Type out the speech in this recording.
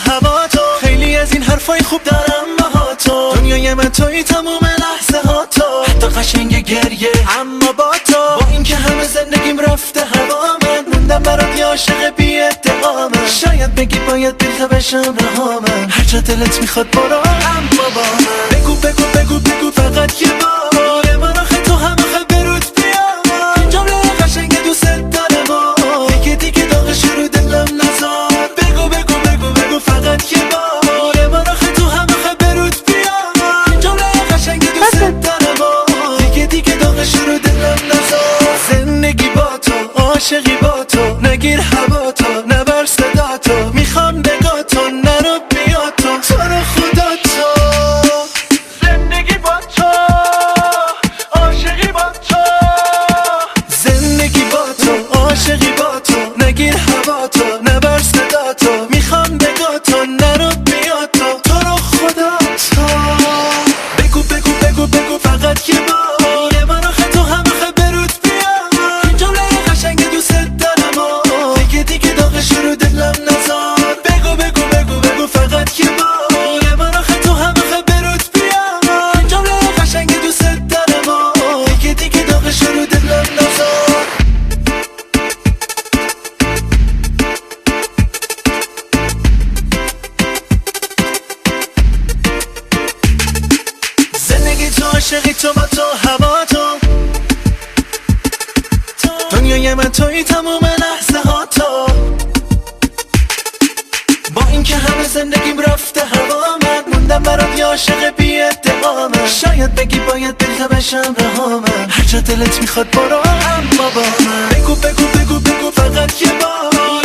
هوا تو، خیلی از این حرفای خوب دارم با تو. دنیای من توی تموم لحظه ها تو، حتی قشنگ گریه اما با تو. با اینکه همه زندگیم رفته هوا، من موندم برات یه عاشق بی ادعامم. شاید بگی باید دل بشم رهامم، هر جا دلت میخواد برو اما با من. بگو بگو بگو بگو فقط یه بار، من آخه تو هم آخه برود بیام. این جمله قشنگ دوست دارم و دیگه داغش رو دلم نذار. بگو بگو بگو بگو فقط یه بار، من آخه تو هم آخه برود بیام. این جمله قشنگ دوست دارم و دیگه داغش رو دلم نذار. زندگی با تو، عاشقی با تو، نگیر هوا تو، نبر صدا تو. میخوام نگاه تو، نرو بیا تو، تو رو خدا تو. زندگی با تو، عاشقی با تو. زندگی با تو، عاشقی با تو، نگیر هوا تو، نبر صدا تو. میخوام نگاه تو، نرو بیا تو، تو رو خدا تو. بگو بگو بگو بگو فقط یه بار، من آخه تو هم آخه برود بیام. این جمله قشنگ دوست دارم و دیگه داغش رو دلم نذار. بگو بگو بگو بگو فقط یه بار، من آخه تو هم آخه برود بیام. این جمله قشنگ دوست دارم و دیگه داغش رو دلم نذار. زندگی تو، عاشقی تو، با تو، هوا تو. دنیای من توی تموم لحظه ها تو. با اینکه همه زندگیم رفته هوا، من موندم برات یه عاشق بی ادعامم. شاید بگی باید دل بشم رهامم، هر جا دلت میخواد برو اما با من. بگو بگو بگو بگو فقط یه بار،